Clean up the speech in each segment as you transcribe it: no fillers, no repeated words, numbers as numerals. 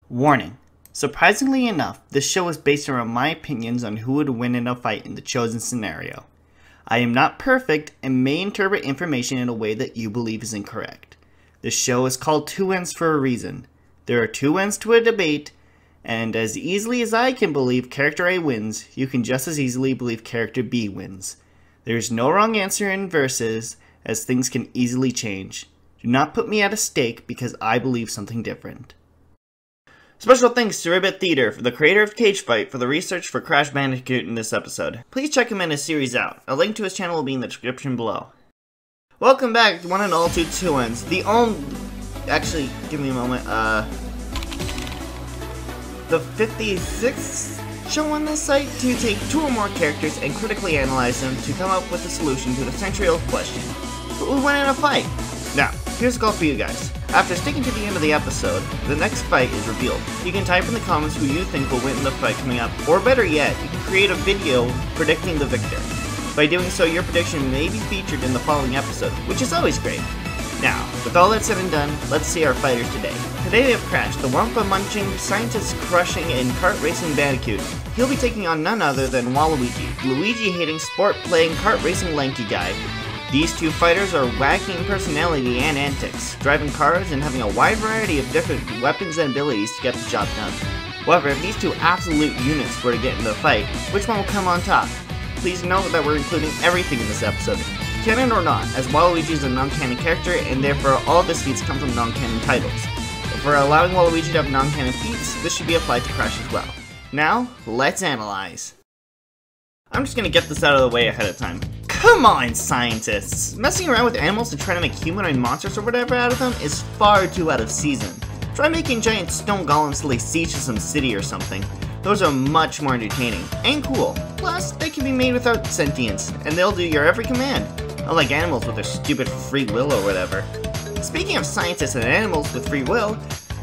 Warning. Surprisingly enough, this show is based around my opinions on who would win in a fight in the chosen scenario. I am not perfect and may interpret information in a way that you believe is incorrect. This show is called Two Ends for a reason. There are two ends to a debate, and as easily as I can believe character A wins, you can just as easily believe character B wins. There is no wrong answer in verses, as things can easily change. Do not put me at a stake because I believe something different. Special thanks to Ribbit Theater, the creator of Cage Fight, for the research for Crash Bandicoot in this episode. Please check him and his series out. A link to his channel will be in the description below. Welcome back, one and all, to Two Ends. Actually, give me a moment, the 56th show on this site to take two or more characters and critically analyze them to come up with a solution to the century-old question. Who would win in a fight? Now, here's a goal for you guys. After sticking to the end of the episode, the next fight is revealed. You can type in the comments who you think will win in the fight coming up, or better yet, you can create a video predicting the victor. By doing so, your prediction may be featured in the following episode, which is always great. Now, with all that said and done, let's see our fighters today. Today we have Crash, the Wumpa-munching, scientist-crushing, and kart-racing Bandicoot. He'll be taking on none other than Waluigi, Luigi-hating, sport-playing, kart-racing lanky guy. These two fighters are wacky in personality and antics, driving cars and having a wide variety of different weapons and abilities to get the job done. However, if these two absolute units were to get into a fight, which one will come on top? Please note that we're including everything in this episode, canon or not, as Waluigi is a non-canon character and therefore all of his feats come from non-canon titles. If we're allowing Waluigi to have non-canon feats, this should be applied to Crash as well. Now, let's analyze. I'm just gonna get this out of the way ahead of time. Come on, scientists! Messing around with animals to try to make humanoid monsters or whatever out of them is far too out of season. Try making giant stone golems to lay siege to some city or something. Those are much more entertaining and cool. Plus, they can be made without sentience, and they'll do your every command. Unlike animals with their stupid free will or whatever. Speaking of scientists and animals with free will,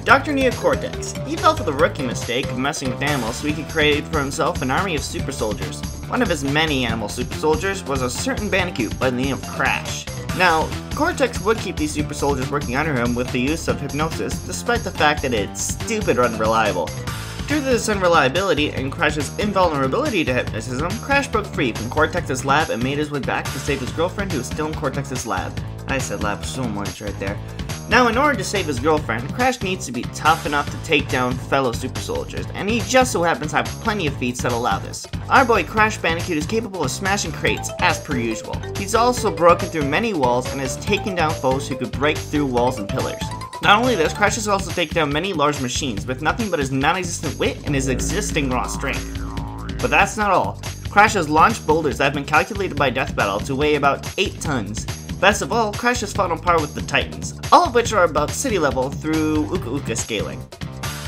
Dr. Neocortex. He fell for the rookie mistake of messing with animals so he could create for himself an army of super soldiers. One of his many animal super soldiers was a certain Bandicoot by the name of Crash. Now, Cortex would keep these super soldiers working under him with the use of hypnosis, despite the fact that it's stupid or unreliable. Due to this unreliability and Crash's invulnerability to hypnotism, Crash broke free from Cortex's lab and made his way back to save his girlfriend who was still in Cortex's lab. I said lab so much right there. Now, in order to save his girlfriend, Crash needs to be tough enough to take down fellow super soldiers, and he just so happens to have plenty of feats that allow this. Our boy Crash Bandicoot is capable of smashing crates, as per usual. He's also broken through many walls and has taken down foes who could break through walls and pillars. Not only this, Crash has also taken down many large machines with nothing but his non-existent wit and his existing raw strength. But that's not all. Crash has launched boulders that have been calculated by Death Battle to weigh about 8 tons. Best of all, Crash has fought on par with the Titans, all of which are about city level through Uka Uka scaling.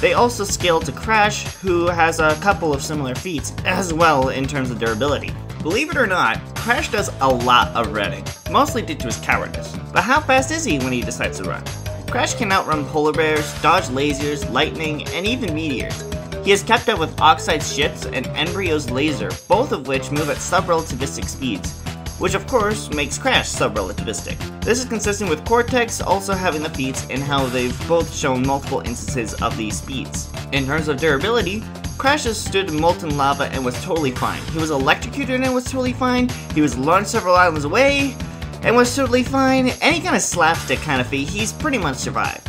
They also scale to Crash, who has a couple of similar feats as well in terms of durability. Believe it or not, Crash does a lot of running, mostly due to his cowardice. But how fast is he when he decides to run? Crash can outrun polar bears, dodge lasers, lightning, and even meteors. He is kept up with Oxide's ships and Embryo's laser, both of which move at sub-relativistic speeds, which of course makes Crash sub-relativistic. This is consistent with Cortex also having the feats and how they've both shown multiple instances of these speeds. In terms of durability, Crash has stood in molten lava and was totally fine. He was electrocuted and was totally fine. He was launched several islands away and was totally fine. Any kind of slapstick kind of feat, he's pretty much survived.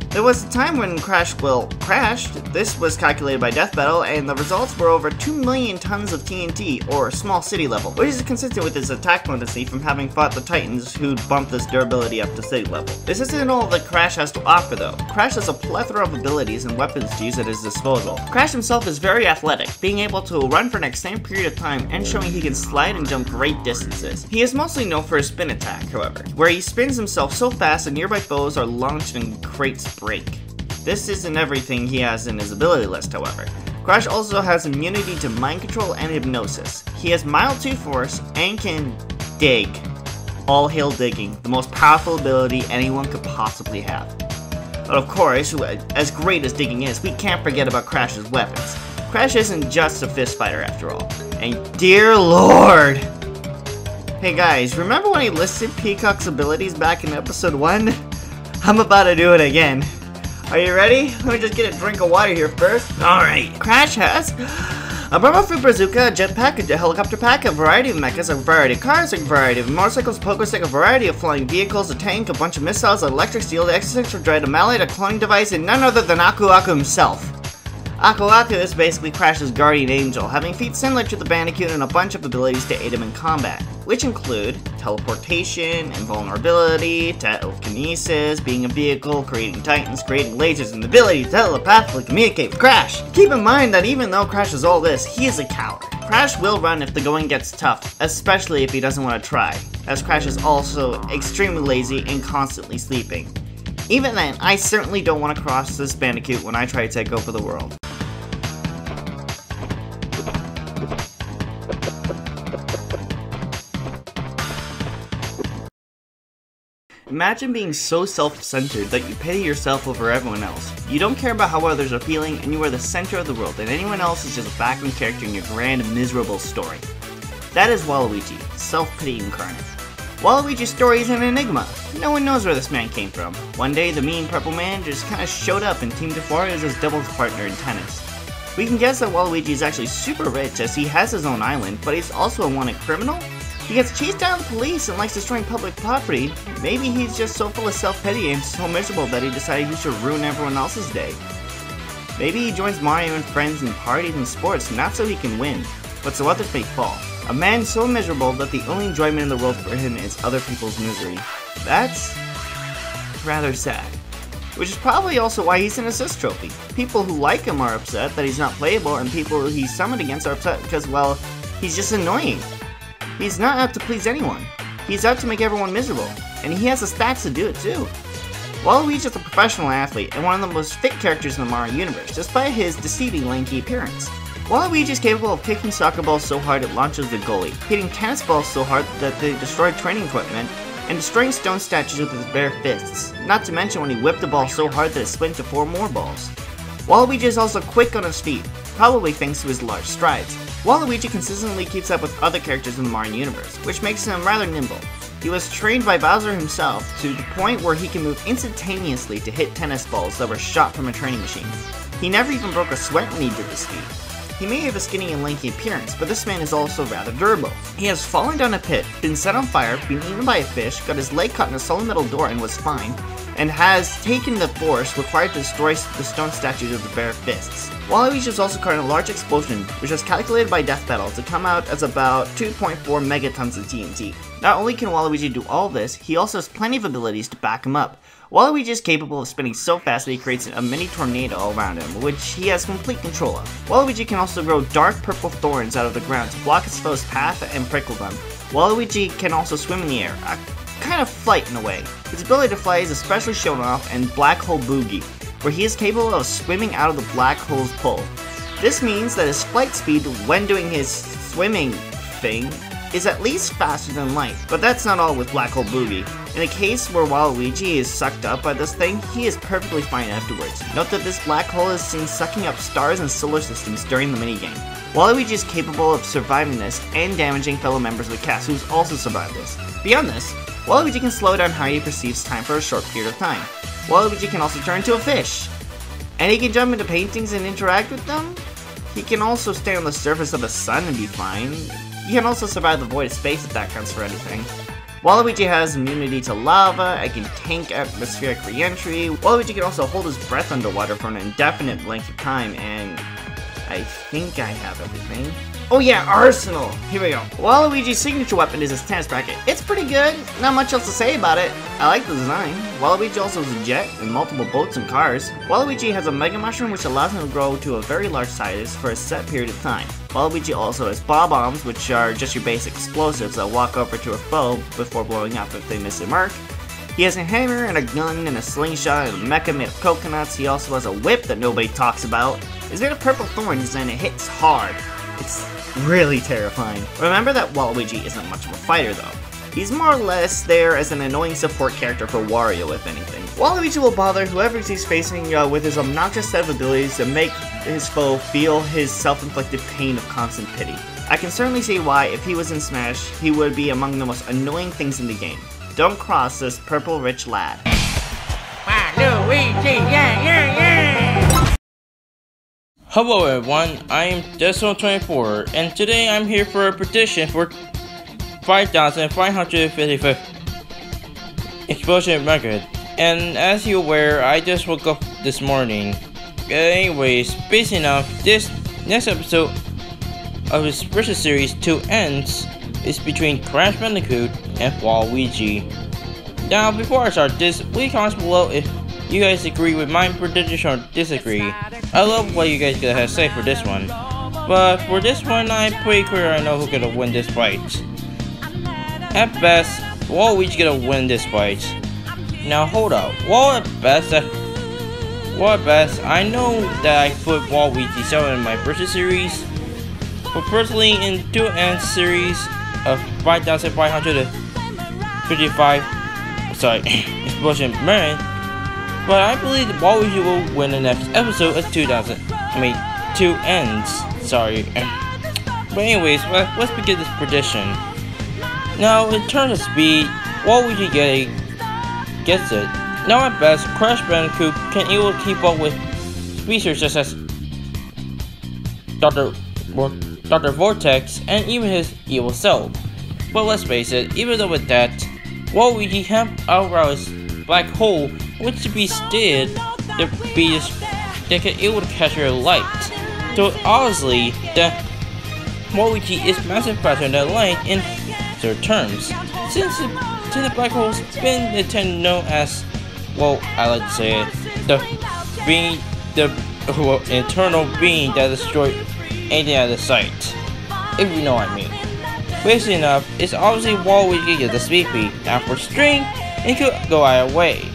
There was a time when Crash crashed. This was calculated by Death Battle, and the results were over 2 million tons of TNT, or small city level, which is consistent with his attack potency from having fought the Titans, who'd bumped this durability up to city level. This isn't all that Crash has to offer though. Crash has a plethora of abilities and weapons to use at his disposal. Crash himself is very athletic, being able to run for an extended period of time and showing he can slide and jump great distances. He is mostly known for his spin attack, however, where he spins himself so fast that nearby foes are launched and crates break. This isn't everything he has in his ability list, however. Crash also has immunity to mind control and hypnosis. He has mild 2 force and can dig. All hail digging, the most powerful ability anyone could possibly have. But of course, as great as digging is, we can't forget about Crash's weapons. Crash isn't just a fist fighter after all. And dear lord! Hey guys, remember when I listed Peacock's abilities back in episode 1? I'm about to do it again. Are you ready? Let me just get a drink of water here first. Alright. Crash has a barbell fruit bazooka, a jetpack, a helicopter pack, a variety of mechas, a variety of cars, a variety of motorcycles, poker stick, a variety of flying vehicles, a tank, a bunch of missiles, an electric steel, the X6 dread, a mallet, a cloning device, and none other than Aku Aku himself. Aku Aku is basically Crash's guardian angel, having feats similar to the Bandicoot and a bunch of abilities to aid him in combat, which include teleportation, invulnerability, telekinesis, being a vehicle, creating titans, creating lasers, and the ability to telepathically communicate with Crash. Keep in mind that even though Crash is all this, he is a coward. Crash will run if the going gets tough, especially if he doesn't want to try, as Crash is also extremely lazy and constantly sleeping. Even then, I certainly don't want to cross this Bandicoot when I try to take over the world. Imagine being so self-centered that you pity yourself over everyone else. You don't care about how others are feeling, and you are the center of the world, and anyone else is just a background character in your grand, miserable story. That is Waluigi, self-pity incarnate. Waluigi's story is an enigma. No one knows where this man came from. One day, the mean purple man just kinda showed up and teamed with Wario as his doubles partner in tennis. We can guess that Waluigi is actually super rich as he has his own island, but he's also a wanted criminal? He gets chased down the police and likes destroying public property. Maybe he's just so full of self-pity and so miserable that he decided he should ruin everyone else's day. Maybe he joins Mario and friends in parties and sports, not so he can win, but so others may fall. A man so miserable that the only enjoyment in the world for him is other people's misery. That's rather sad. Which is probably also why he's an assist trophy. People who like him are upset that he's not playable, and people who he's summoned against are upset because, well, he's just annoying. He's not out to please anyone. He's out to make everyone miserable, and he has the stats to do it too. Waluigi is a professional athlete and one of the most fit characters in the Mario universe, despite his deceiving lanky appearance. Waluigi is capable of kicking soccer balls so hard it launches the goalie, hitting tennis balls so hard that they destroy training equipment, and destroying stone statues with his bare fists, not to mention when he whipped the ball so hard that it split into 4 more balls. Waluigi is also quick on his feet, probably thanks to his large strides. Waluigi consistently keeps up with other characters in the Mario universe, which makes him rather nimble. He was trained by Bowser himself to the point where he can move instantaneously to hit tennis balls that were shot from a training machine. He never even broke a sweat when he did this feat. He may have a skinny and lanky appearance, but this man is also rather durable. He has fallen down a pit, been set on fire, been eaten by a fish, got his leg caught in a solid metal door and was fine, and has taken the force required to destroy the stone statues with the bare fists. Waluigi is also caught in a large explosion, which was calculated by Death Battle to come out as about 2.4 megatons of TNT. Not only can Waluigi do all this, he also has plenty of abilities to back him up. Waluigi is capable of spinning so fast that he creates a mini tornado all around him, which he has complete control of. Waluigi can also grow dark purple thorns out of the ground to block his foe's path and prickle them. Waluigi can also swim in the air, a kind of flight in a way. His ability to fly is especially shown off in Black Hole Boogie, where he is capable of swimming out of the black hole's pull. This means that his flight speed when doing his swimming thing is at least faster than light, but that's not all with Black Hole Boogie. In a case where Waluigi is sucked up by this thing, he is perfectly fine afterwards. Note that this black hole is seen sucking up stars and solar systems during the minigame. Waluigi is capable of surviving this and damaging fellow members of the cast who also survived this. Beyond this, Waluigi can slow down how he perceives time for a short period of time. Waluigi can also turn into a fish, and he can jump into paintings and interact with them. He can also stay on the surface of the sun and be fine. He can also survive the void of space if that counts for anything. Waluigi has immunity to lava, and can tank atmospheric re-entry. Waluigi can also hold his breath underwater for an indefinite length of time, and I think I have everything. Oh yeah, Arsenal! Here we go. Waluigi's signature weapon is his tennis racket. It's pretty good, not much else to say about it. I like the design. Waluigi also has a jet and multiple boats and cars. Waluigi has a Mega Mushroom which allows him to grow to a very large size for a set period of time. Waluigi also has Bob-Bombs, which are just your basic explosives that walk over to a foe before blowing up if they miss their mark. He has a hammer and a gun and a slingshot and a mecha made of coconuts. He also has a whip that nobody talks about. It's made of purple thorns and it hits hard. It's really terrifying. Remember that Waluigi isn't much of a fighter though. He's more or less there as an annoying support character for Wario if anything. Waluigi will bother whoever he's facing with his obnoxious set of abilities to make his foe feel his self-inflicted pain of constant pity. I can certainly see why if he was in Smash, he would be among the most annoying things in the game. Don't cross this purple rich lad. Waluigi, yeah! Hello everyone, I am S0E6, and today I'm here for a petition for 5,555th explosion record. And as you're aware, I just woke up this morning. Anyways, based enough, this next episode of this special series 2 ends is between Crash Bandicoot and Waluigi. Now, before I start this, leave comments below if you guys agree with my prediction or disagree. I love what you guys gonna have to say for this one. But for this one, I'm pretty clear I know who's gonna win this fight. At best, Waluigi's gonna win this fight. Now hold up, at best, I know that I put Waluigi 7 in my versus series, but personally in 2 end series of 5,555, explosion merit, but I believe that Waluigi will win the next episode of 2 ends, sorry. But anyways, let's begin this prediction. Now, in terms of speed, Waluigi gets it. Now at best, Crash Bandicoot can able to keep up with speedsters such as Dr. Vortex and even his evil self. But let's face it, even though with that, Waluigi have outrun his black hole, which to be stated to be they can able to capture light. So obviously, the Waluigi is massive faster than light in certain terms. Since the black hole's been known as, well, I like to say it, the eternal being that destroyed anything out of sight, if you know what I mean. Basically enough, it's obviously Waluigi gets the speed beat. Now for strength, it could go either way.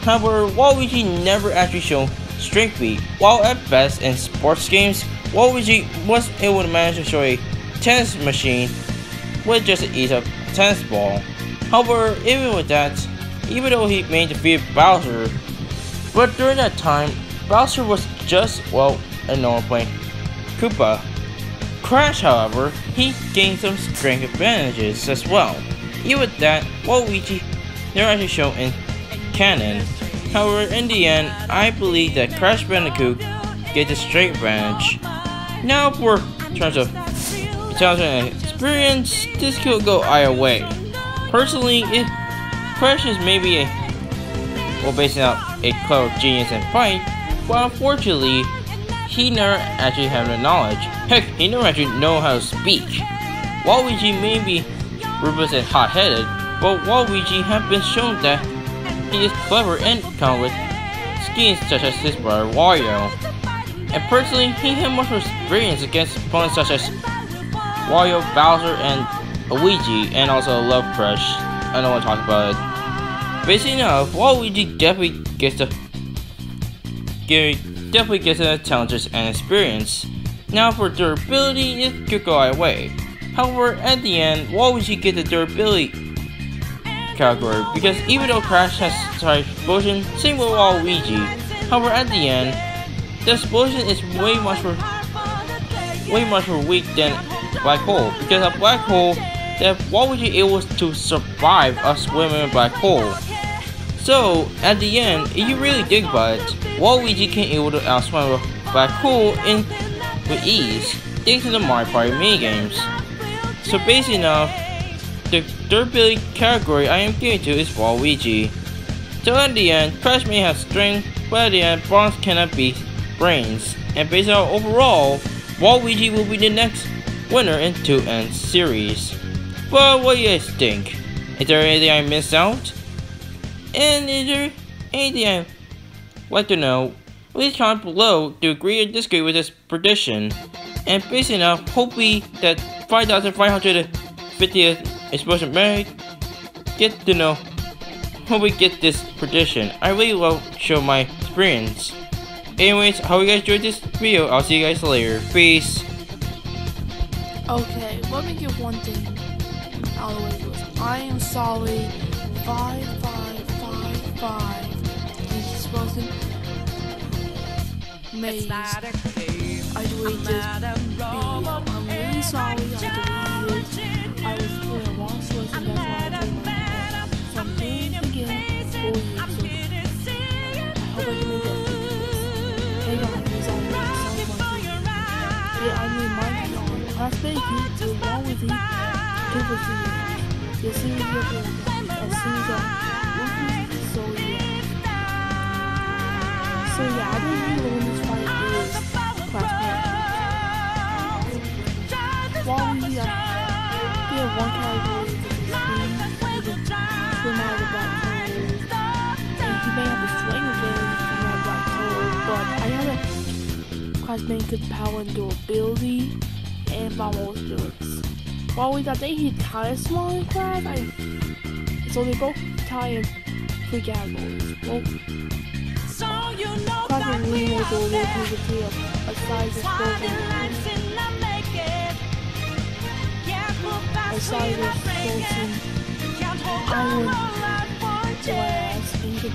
However, Waluigi never actually shown strength beat, while at best in sports games, Waluigi was able to manage to show a tennis machine with just an ease of tennis ball. However, even with that, even though he made defeat Bowser, but during that time, Bowser was just, well, a normal playing Koopa. Crash, however, he gained some strength advantages as well. Even with that, Waluigi never actually shown in canon. However, in the end, I believe that Crash Bandicoot gets a strength advantage. Now for terms of experience, this could go either way. Personally, if Crash is maybe basing out a clever genius in fight, but unfortunately, he never actually had the knowledge. Heck, he never actually know how to speak. Waluigi may be ruthless and hot-headed, but Waluigi has been shown that he is clever and come with schemes such as his brother Wario. And personally, he had much experience against opponents such as Wario, Bowser, and Luigi, and also Love Crush. I don't want to talk about it. Basically enough, Waluigi definitely gets the challenges and experience. Now for durability, it could go either way. However, at the end, Waluigi gets the durability category because even though Crash has explosion, same with Waluigi. However, at the end, the explosion is way much more weak than black hole, because a black hole that Waluigi able to survive a swim in a black hole. So at the end, if you really think about it, Waluigi can able to outswim a black hole with ease thanks to the Mario Party minigames. So basically enough, the durability category I am giving to is Waluigi. So at the end, Crash may have strength, but at the end, Bronze cannot beat Brains. And based on overall, Waluigi will be the next winner in 2 end series. But what do you guys think? Is there anything I missed out? And is there anything I'd like to know? Please comment below to agree or disagree with this prediction. And basically enough, hopefully that 5,550th explosion may get to know when we get this prediction. I really love to show my experience. Anyways, I hope you guys enjoyed this video. I'll see you guys later. Peace. Okay, let me give one thing out of the way first. I am sorry. 5555. This is supposed to maze. I deleted this video. I'm really sorry. I deleted it. I was doing a wrong choice, and that's why I did my from doing it again. 4 years. So recommend you do this. Hey guys, it's all me, Someone. Yeah, I mean, mind you, Crash Bandicoot will Waluigi give us the series of as soon as so yeah. So yeah, I don't really know when this fight is Crash Bandicoot. Waluigi, they have one category that is swim out of the black hole. And he may have a swing ability from that black hole, but I have a Crash Bandicoot power and durability and bomb spirits. Waluigi, I think he's kind of small in Crash. So they both tie in 3 categories. Well, Crash and Lee will go with a size explosion. A size explosion. Island glass and you can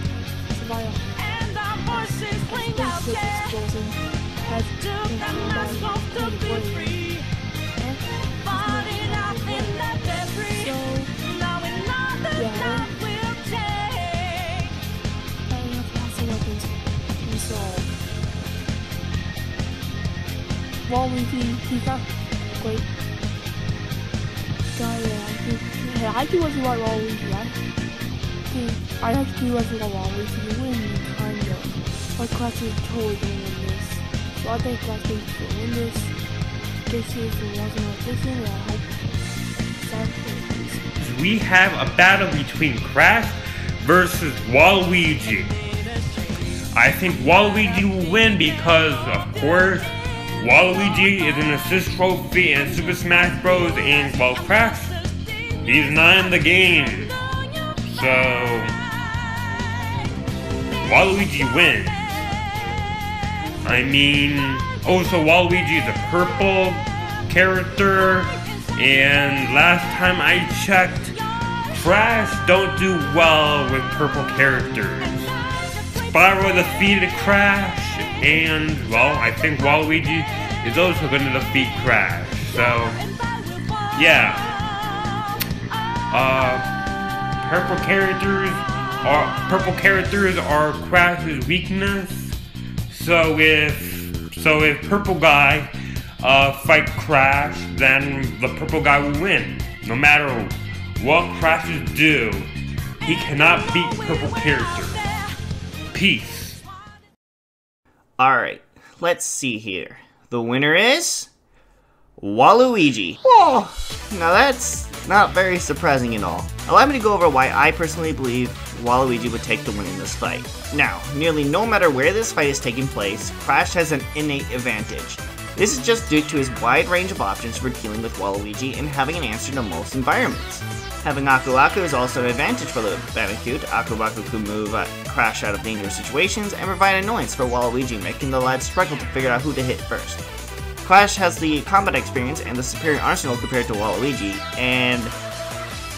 survive a spaceship explosion has been Waluigi, he's not great guy. I do what you want, Waluigi, right? I have to do what you want, Waluigi. You win, kind of. But Crash is totally going to win this. So I think Crash is going to win this. This is the wasn't audition, and I hope that wins. We have a battle between Crash versus Waluigi. I think Waluigi will win because, of course, Waluigi is an assist trophy in Super Smash Bros. And while Crash, he's not in the game. So, Waluigi wins. I mean, also Waluigi is a purple character. And last time I checked, Crash don't do well with purple characters. Spyro defeated Crash, and, well, I think Waluigi is also going to defeat Crash. So, yeah. Purple characters are Crash's weakness. So if purple guy fight Crash, then the purple guy will win. No matter what Crashes do, he cannot beat purple characters. Peace. Alright, let's see here. The winner is Waluigi. Whoa! Now that's not very surprising at all. Allow me to go over why I personally believe Waluigi would take the win in this fight. Now, nearly no matter where this fight is taking place, Crash has an innate advantage. This is just due to his wide range of options for dealing with Waluigi and having an answer to most environments. Having Aku Aku is also an advantage for the Bandicoot. Aku Aku can move Crash out of dangerous situations and provide annoyance for Waluigi, making the lad struggle to figure out who to hit first. Crash has the combat experience and the superior arsenal compared to Waluigi, and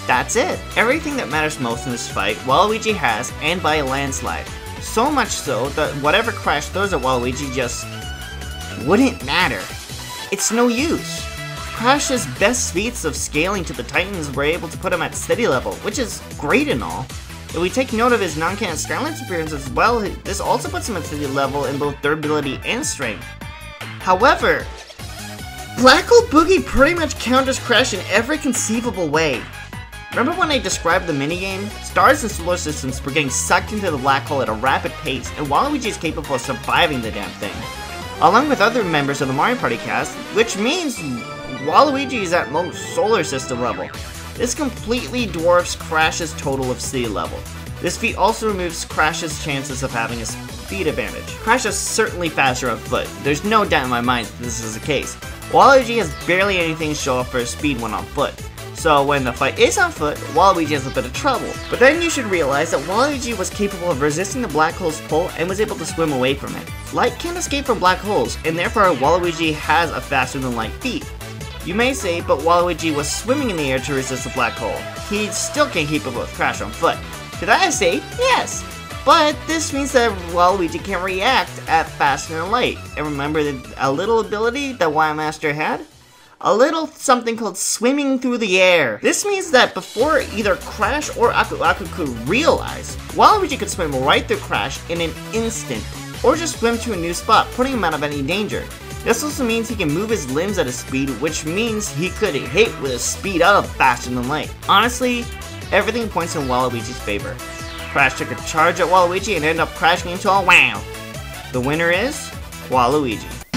that's it. Everything that matters most in this fight, Waluigi has, and by a landslide. So much so that whatever Crash throws at Waluigi just wouldn't matter. It's no use. Crash's best feats of scaling to the Titans were able to put him at steady level, which is great and all. If we take note of his non-canon Skylands appearance as well, this also puts him at steady level in both durability and strength. However, Black Hole Boogie pretty much counters Crash in every conceivable way. Remember when I described the minigame? Stars and solar systems were getting sucked into the black hole at a rapid pace, and Waluigi is capable of surviving the damn thing. Along with other members of the Mario Party cast, which means Waluigi is at most solar system level. This completely dwarfs Crash's total of sea level. This feat also removes Crash's chances of having a speed advantage. Crash is certainly faster on foot. There's no doubt in my mind that this is the case. Waluigi has barely anything to show off for his speed when on foot. So when the fight is on foot, Waluigi has a bit of trouble. But then you should realize that Waluigi was capable of resisting the black hole's pull and was able to swim away from it. Light can't escape from black holes, and therefore Waluigi has a faster than light feat. You may say, but Waluigi was swimming in the air to resist the black hole. He still can't keep up with Crash on foot. To that I say, yes! But this means that Waluigi can react at faster than light. And remember a little ability that Wild Master had? a little something called swimming through the air. This means that before either Crash or Aku Aku could realize, Waluigi could swim right through Crash in an instant, or just swim to a new spot, putting him out of any danger. This also means he can move his limbs at a speed, which means he could hit with a speed of faster than light. Honestly, everything points in Waluigi's favor. Crash took a charge at Waluigi and ended up crashing into a wow. The winner is Waluigi.